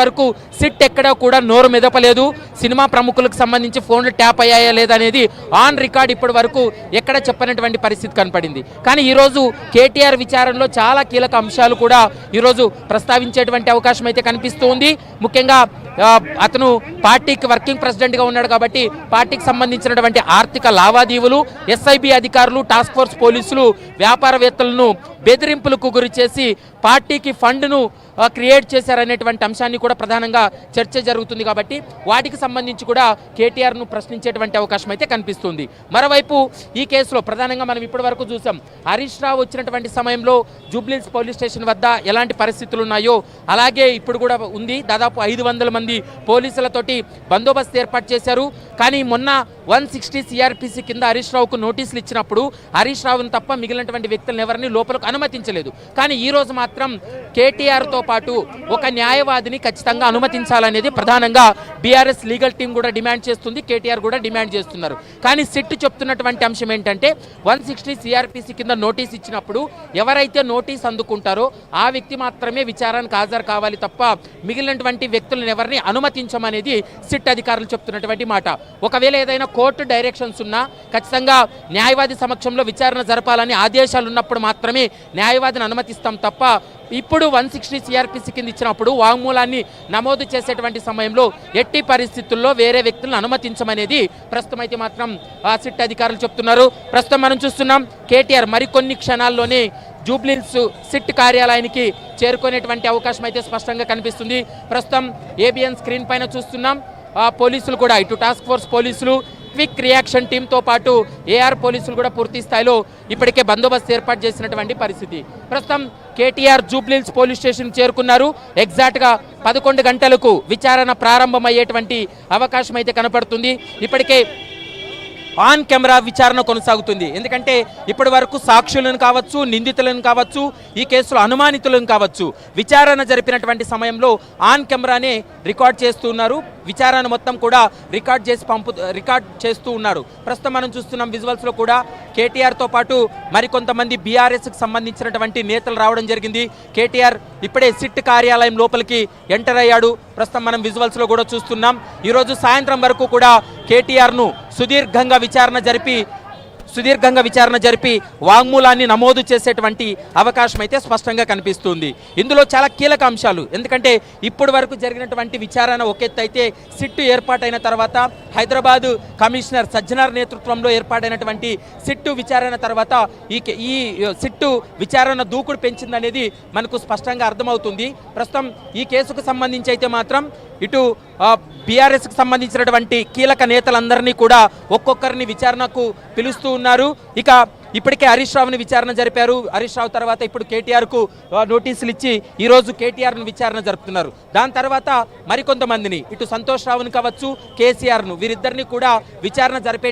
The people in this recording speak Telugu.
వరకు సిట్ ఎక్కడా కూడా నోరు మెదపలేదు. సినిమా ప్రముఖులకు సంబంధించి ఫోన్లు ట్యాప్ అయ్యాయా లేదా అనేది ఆన్ రికార్డ్ ఇప్పటి వరకు ఎక్కడ చెప్పనటువంటి పరిస్థితి కనపడింది. కానీ ఈరోజు కేటీఆర్ విచారణలో చాలా కీలక అంశాలు కూడా ఈరోజు ప్రస్తావించేటువంటి అవకాశం అయితే కనిపిస్తూ ఉంది. ముఖ్యంగా అతను పార్టీకి వర్కింగ్ ప్రెసిడెంట్గా ఉన్నాడు కాబట్టి పార్టీకి సంబంధించినటువంటి ఆర్థిక లావాదేవీలు, ఎస్ఐబి అధికారులు, టాస్క్ ఫోర్స్ పోలీసులు వ్యాపారవేత్తలను బెదిరింపులకు గురి చేసి పార్టీకి ఫండ్ను క్రియేట్ చేశారనేటువంటి అంశాన్ని కూడా ప్రధానంగా చర్చ జరుగుతుంది. కాబట్టి వాటికి సంబంధించి కూడా కేటీఆర్ను ప్రశ్నించేటువంటి అవకాశం అయితే కనిపిస్తుంది. మరోవైపు ఈ కేసులో ప్రధానంగా మనం ఇప్పటి వరకు చూసాం, హరీష్ రావు వచ్చినటువంటి సమయంలో జూబ్లీహిల్స్ పోలీస్ స్టేషన్ వద్ద ఎలాంటి పరిస్థితులు ఉన్నాయో అలాగే ఇప్పుడు కూడా ఉంది. దాదాపు 500 మంది పోలీసులతోటి బందోబస్తు ఏర్పాటు చేశారు. కానీ మొన్న 160 సిఆర్పిసి కింద హరీష్ రావుకు నోటీసులు ఇచ్చినప్పుడు హరీష్ రావును తప్ప మిగిలినటువంటి వ్యక్తులను ఎవరిని లోపలకు అనుమతించలేదు. కానీ ఈ రోజు మాత్రం కేటీఆర్తో పాటు ఒక న్యాయవాదిని ఖచ్చితంగా అనుమతించాలనేది ప్రధానంగా బీఆర్ఎస్ లీగల్ టీం కూడా డిమాండ్ చేస్తుంది, కేటీఆర్ కూడా డిమాండ్ చేస్తున్నారు. కానీ సిట్ చెప్తున్నటువంటి అంశం ఏంటంటే 160 సిఆర్పిసి కింద నోటీస్ ఇచ్చినప్పుడు ఎవరైతే నోటీస్ అందుకుంటారో ఆ వ్యక్తి మాత్రమే విచారణకు హాజరు కావాలి తప్ప మిగిలినటువంటి వ్యక్తులను ఎవరిని అనుమతించమనేది సిట్ అధికారులు చెప్తున్నటువంటి మాట. ఒకవేళ ఏదైనా కోర్టు డైరెక్షన్స్ ఉన్నా ఖచ్చితంగా న్యాయవాది సమక్షంలో విచారణ జరపాలని ఆదేశాలు ఉన్నప్పుడు మాత్రమే న్యాయవాదిని అనుమతిస్తాం తప్ప ఇప్పుడు 160 సిఆర్పిసి కింద ఇచ్చినప్పుడు వాంగ్మూలాన్ని నమోదు చేసేటువంటి సమయంలో ఎట్టి పరిస్థితుల్లో వేరే వ్యక్తులను అనుమతించమనేది ప్రస్తుతం అయితే మాత్రం సిట్ అధికారులు చెప్తున్నారు. ప్రస్తుతం మనం చూస్తున్నాం కేటీఆర్ మరికొన్ని క్షణాల్లోనే జూబ్లీహిల్స్ సిట్ కార్యాలయానికి చేరుకునేటువంటి అవకాశం అయితే స్పష్టంగా కనిపిస్తుంది. ప్రస్తుతం ఏబిఎన్ స్క్రీన్ పైన చూస్తున్నాం. పోలీసులు కూడా ఇటు టాస్క్ ఫోర్స్ పోలీసులు, క్విక్ రియాక్షన్ టీంతో పాటు ఏఆర్ పోలీసులు కూడా పూర్తి స్థాయిలో ఇప్పటికే బందోబస్తు ఏర్పాటు చేసినటువంటి పరిస్థితి. ప్రస్తుతం కేటీఆర్ జూబ్లీహిల్స్ పోలీస్ స్టేషన్ చేరుకున్నారు. ఎగ్జాక్ట్గా 11 గంటలకు విచారణ ప్రారంభమయ్యేటువంటి అవకాశం అయితే కనపడుతుంది. ఇప్పటికే ఆన్ కెమెరా విచారణ కొనసాగుతుంది. ఎందుకంటే ఇప్పటి వరకు సాక్షులను కావచ్చు, నిందితులను కావచ్చు, ఈ కేసులో అనుమానితులను కావచ్చు విచారణ జరిపినటువంటి సమయంలో ఆన్ కెమెరానే రికార్డ్ చేస్తూ ఉన్నారు. విచారణ మొత్తం కూడా రికార్డ్ చేస్తూ ఉన్నారు. ప్రస్తుతం మనం చూస్తున్నాం విజువల్స్లో కూడా కేటీఆర్తో పాటు మరికొంతమంది బీఆర్ఎస్కి సంబంధించినటువంటి నేతలు రావడం జరిగింది. కేటీఆర్ ఇప్పుడే సిట్ కార్యాలయం లోపలికి ఎంటర్ అయ్యాడు. ప్రస్తుతం మనం విజువల్స్లో కూడా చూస్తున్నాం. ఈరోజు సాయంత్రం వరకు కూడా కేటీఆర్ను సుదీర్ఘంగా విచారణ జరిపి వాంగ్మూలాన్ని నమోదు చేసేటువంటి అవకాశం అయితే స్పష్టంగా కనిపిస్తుంది. ఇందులో చాలా కీలక అంశాలు, ఎందుకంటే ఇప్పటి వరకు జరిగినటువంటి విచారణ ఒక ఎత్తు అయితే సిట్టు ఏర్పాటైన తర్వాత హైదరాబాదు కమిషనర్ సజ్జనార్ నేతృత్వంలో ఏర్పాటైనటువంటి సిట్టు విచారణ తర్వాత ఈ సిట్టు విచారణ దూకుడు పెంచిందనేది మనకు స్పష్టంగా అర్థమవుతుంది. ప్రస్తుతం ఈ కేసుకు సంబంధించి అయితే మాత్రం ఇటు బీఆర్ఎస్కి సంబంధించినటువంటి కీలక నేతలందరినీ కూడా ఒక్కొక్కరిని విచారణకు పిలుస్తూ ఉన్నారు. ఇక ఇప్పటికే హరీష్ రావుని విచారణ జరిపారు. హరీష్ రావు తర్వాత ఇప్పుడు కేటీఆర్కు నోటీసులు ఇచ్చి ఈరోజు కేటీఆర్ను విచారణ జరుపుతున్నారు. దాని తర్వాత మరికొంతమందిని ఇటు సంతోష్ రావుని కావచ్చు, కేసీఆర్ను వీరిద్దరిని కూడా విచారణ జరిపే